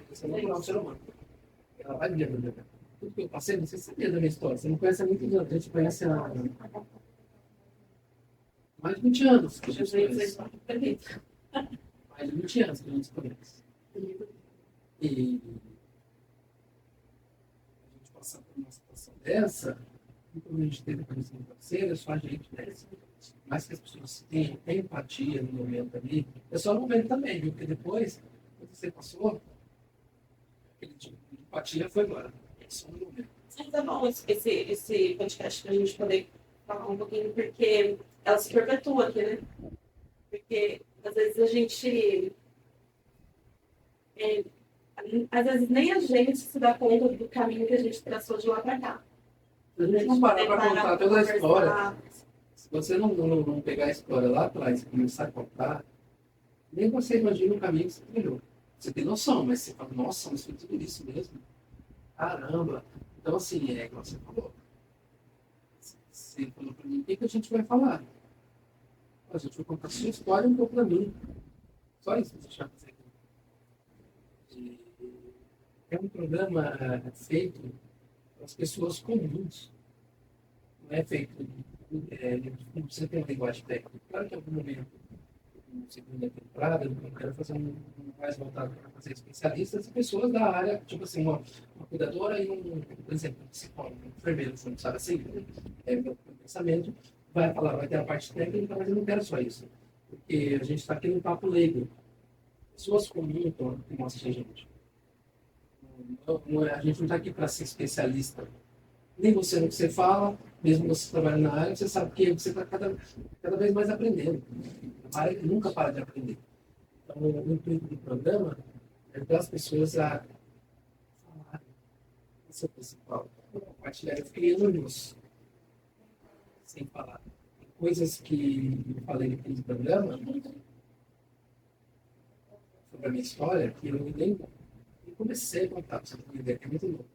você é natural, um ser humano. Ela vai ver a vida dela. Tudo que eu passei, você sabia da minha história, você não conhece há muitos anos, a gente conhece há mais de 20 anos que a gente conhece. Mais de 20 anos que a gente se conhece. E a gente passar por uma situação dessa, e quando a gente teve conhecimento parceiro, é só a gente, né? Mais que as pessoas tenham empatia no momento ali, é só no momento também, viu? Porque depois, quando você passou, aquele tipo de empatia foi embora. É só no momento. Mas é bom esse podcast para a gente poder falar um pouquinho, porque ela se perpetua aqui, né? Porque às vezes a gente. Às vezes nem a gente se dá conta do caminho que a gente traçou de lá para cá. Se a gente não parar para contar toda a história, conversar. se você não pegar a história lá atrás e começar a contar, nem você imagina o caminho que você trilhou. Você tem noção, mas você fala, nossa, mas foi tudo isso mesmo. Caramba. Então, assim, é igual você falou. Você falou para mim, o que, que a gente vai falar? A gente vai contar a sua história um pouco para mim. Só isso que a gente vai fazer aqui. E é um programa feito para as pessoas comuns. Não é feito. Você tem uma linguagem técnica. Claro que em algum momento, na segunda temporada, eu quero fazer um mais voltado para fazer especialistas e pessoas da área, tipo assim, uma cuidadora e por exemplo, um psicólogo, um enfermeiro, você não sabe assim, é meu pensamento, vai falar, vai ter a parte técnica, mas eu não quero só isso. Porque a gente está aqui no papo leigo. Pessoas comuns que mostram a gente. A gente não está aqui para ser especialista. Nem você no que você fala, mesmo você trabalhando na área, você sabe que você está cada vez mais aprendendo. A área que nunca para de aprender. Então, o intuito do programa é ajudar as pessoas a falar. Esse é o principal. Compartilhar. Eu fiquei anos sem falar. Tem coisas que eu falei naquele programa sobre a minha história que eu nem comecei a contar para você ter uma ideia, que é muito louco.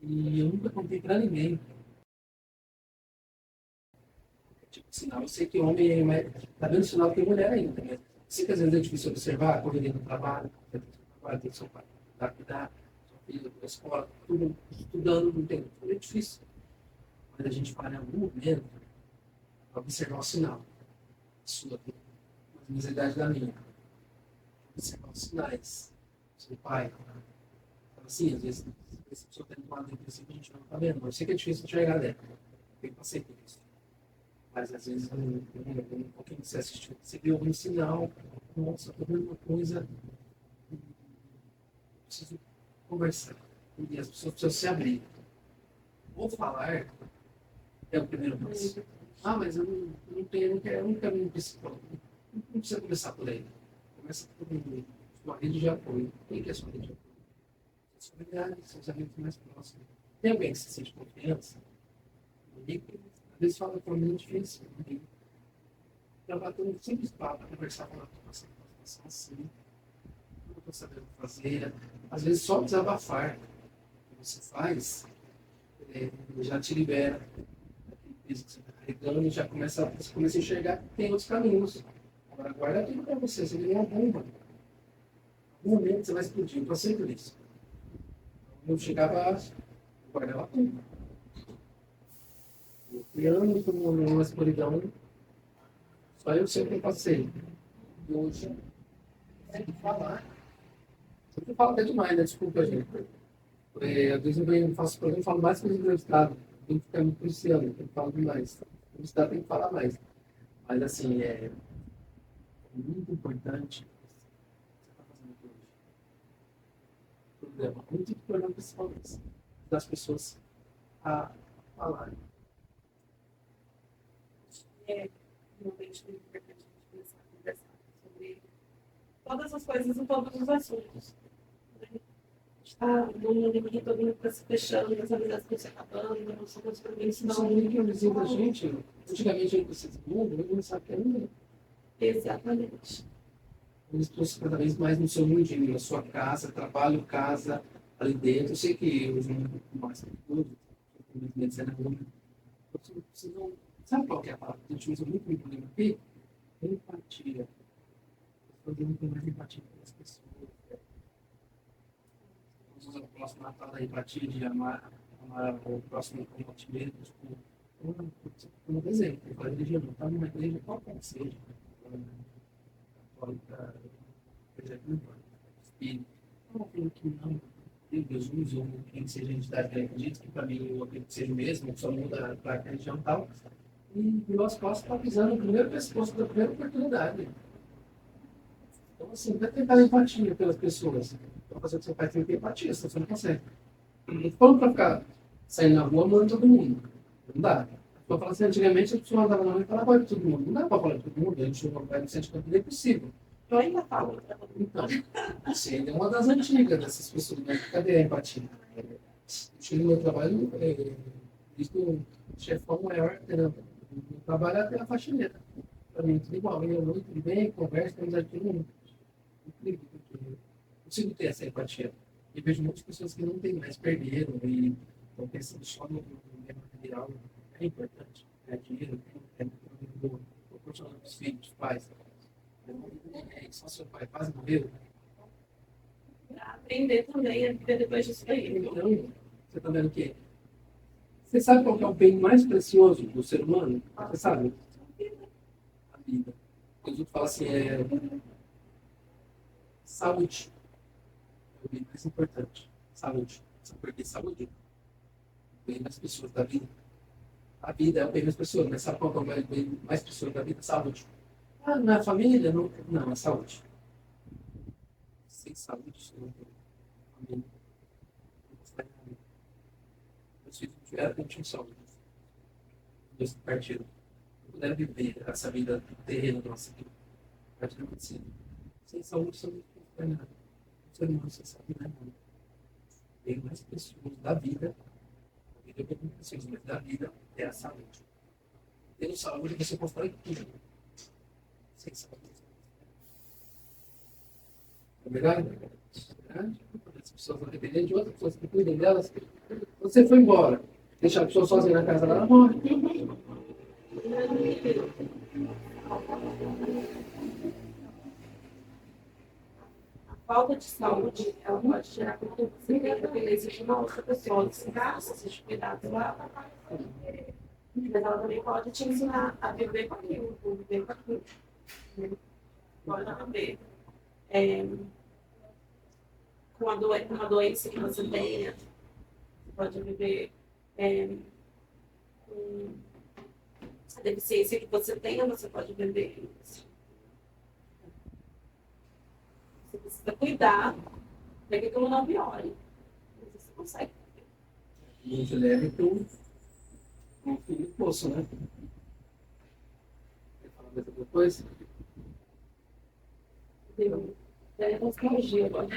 E eu nunca contei para ninguém. Tipo, sinal, eu sei que homem é mais. Tá vendo sinal que mulher ainda, né? Sei que às vezes é difícil observar, a correria do trabalho, tem seu pai, dá cuidar, sua filha, da escola, tudo estudando, não tem. É difícil. Mas a gente para em algum momento para observar o sinal. Sua, a mesma idade da minha. Observar os sinais. Seu pai. Então, assim, às vezes, se a pessoa tem uma depressiva, a gente não está vendo. Eu sei que é difícil enxergar dela. Eu passei por isso. Mas às vezes, um pouquinho que você assistiu, você viu algum sinal, nossa, estou vendo uma coisa, preciso conversar. E as pessoas precisam se abrir. Ou falar é o primeiro passo. Ah, mas eu não tenho, eu não quero um psicólogo. Não precisa começar por aí. Começa por uma rede de apoio. Quem que é a sua rede de apoio? Sua familiares, seus amigos mais próximos. Tem alguém que se sente confiança? Às vezes fala para mim difícil. Eu bato um simples papo, conversar com ela, passando uma situação assim, não estou sabendo fazer. Às vezes só desabafar que você faz já te libera daquele peso que você está carregando e já você começa a enxergar que tem outros caminhos. Agora guarda tudo para você, você ganha uma bomba. Em algum momento você vai explodir, eu passei por isso. Eu chegava, eu guardava tudo. Eu fui anos numa escuridão. Só eu sempre passei. E hoje, tem que falar. Sempre falo até demais, né? Desculpa, gente. Às vezes eu venho, faço programa e falo mais que os entrevistados. Tem que ficar me policiando, tem que falar demais. O entrevistado tem que falar mais. Mas, assim, é muito importante o que você está fazendo aqui hoje. Programa muito importante, principalmente, das pessoas a falarem. É realmente muito importante a gente começar a conversar sobre todas as coisas e todos os assuntos. Está no mundo aqui, todo mundo está se fechando, as amizades estão se acabando, os compromissos Não são estão. muito que visita a gente. Antigamente a gente precisa do mundo, eu não sabe que é ninguém. Exatamente. Eles trouxe cada vez mais no seu mundinho, na sua casa, trabalho, casa, ali dentro. Eu sei que hoje não mais tem tudo, medicina é ruim. Vocês não. Sabe qual que é a palavra? A gente usa muito no problema aqui? Empatia. As pessoas não têm mais empatia pelas pessoas. Vamos usar o próximo Natal da empatia, de amar o próximo como a ti mesmo. Tipo, um exemplo, eu falei, religião, não está numa igreja, qualquer que seja. Católica, por exemplo, espírito. Não, que não. Jesus, ou quem seja a entidade que ele acredita, que para mim eu acredito que seja o mesmo, só muda para a religião e tal. E virou as costas para pisando no primeiro pescoço da primeira oportunidade. Então, assim, vai tentar empatia pelas pessoas. Para fazer o que você faz, tem que ter empatia, senão você não consegue. Não falando para ficar saindo na rua amando todo mundo. Não dá. Eu falo assim, antigamente as pessoas andavam na rua e falavam para todo mundo. Não dá para falar para todo mundo, a gente não vai no centro de campo, é possível. Eu ainda falo. Então, você ainda é uma das antigas dessas pessoas, né? Cadê a empatia? Eu chego no meu trabalho, visto o chefão maior, entendeu? Eu trabalho até a faxineira. Para mim, tudo igual. Eu vou, tudo bem, conversa, temos aqui um incrível, porque eu consigo ter essa empatia. E vejo muitas pessoas que não têm mais, perderam e estão pensando só no bem material. É importante. É dinheiro, é proporcionar para os filhos, pais. Só seu pai quase morreu. Para aprender também a viver depois disso aí. Então, você está vendo que você sabe qual que é o bem mais precioso do ser humano? Você sabe? A vida. Jesus fala assim, saúde. É o bem mais importante. Saúde. Sabe por que saúde? O bem das pessoas da vida. a vida é o bem das pessoas, mas sabe qual é o bem mais precioso da vida? Saúde. Ah, não é família? Não, não, é saúde. Sem saúde, isso não tem família. Não faz nada. Meus filhos tiveram que tinham saúde. Deus partiram. Não puderam viver essa vida terrena nossa aqui. Parte da medicina. Sem saúde, você não faz nada. O ser humano, você sabe, não é nada. O bem mais precioso da vida, a vida é o bem mais precioso, mas da vida é a saúde. Tendo saúde, você constrói tudo. Sem saúde. É verdade? As pessoas vão depender de outras pessoas que cuidem delas. Você foi embora, deixar a pessoa sozinha na casa, ela morre. A falta de saúde, ela pode gerar com que você tenha dependência de uma outra pessoa, que se gasta esses cuidados lá, mas ela também pode te ensinar a viver com aquilo, conviver com aquilo. Pode viver com uma doença que você tenha, você pode viver com a deficiência que você tenha, você pode viver isso. Você precisa cuidar para que aquilo não piore. Mas você consegue. Muito leve para um filho do poço, né? Quer falar mais alguma coisa? Deu nostalgia agora.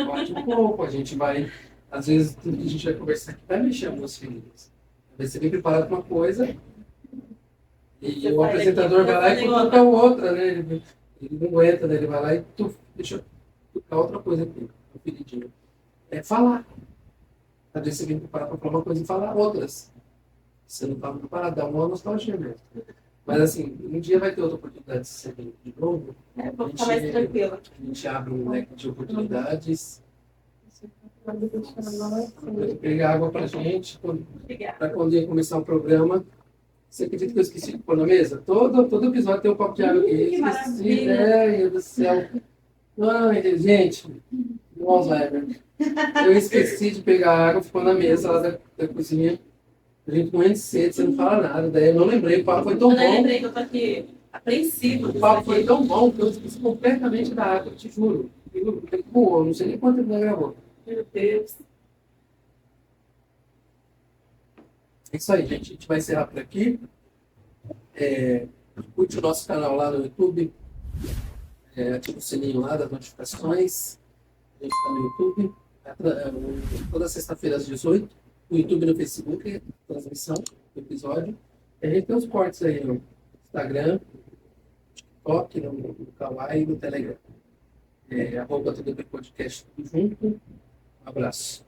Bate um pouco, a gente vai. Às vezes, tudo que a gente vai conversar aqui vai mexer algumas feridas. Às vezes você vem preparado para uma coisa e o apresentador vai lá e cutuca outra, né? Ele não aguenta, né? Ele vai lá e deixa eu cutucar outra coisa aqui, uma feridinha. É falar. Às vezes você vem preparado para falar uma coisa e falar outras. Você não estava preparado, dá uma nostalgia mesmo. Mas assim, um dia vai ter outra oportunidade de ser de novo. Vou ficar mais tranquila. A gente abre um leque de oportunidades. Pegar água pra gente, para quando ia começar o programa. Você acredita que eu esqueci de pôr na mesa? Todo episódio tem um copo de água aqui. Que Esqueci, maravilha. do céu. Ai, gente, no Alzheimer. Eu esqueci de pegar a água, ficou na mesa lá da cozinha. A gente morrendo de sede, você não fala nada. Daí eu não lembrei, o papo foi tão Eu bom. nem lembrei que eu tô aqui apreensiva. O papo foi tão bom que eu esqueci completamente da água, te juro. Pô, não sei nem quanto ele gravou. Meu Deus. É isso aí, gente. A gente vai encerrar por aqui. Curte o nosso canal lá no YouTube. Ativa o sininho lá das notificações. A gente está no YouTube. Toda sexta-feira às 18. No YouTube e no Facebook, transmissão do episódio. E a gente tem os cortes aí no Instagram, TikTok, no Kawaii e no Telegram. @TDP Podcast tudo junto. Um abraço.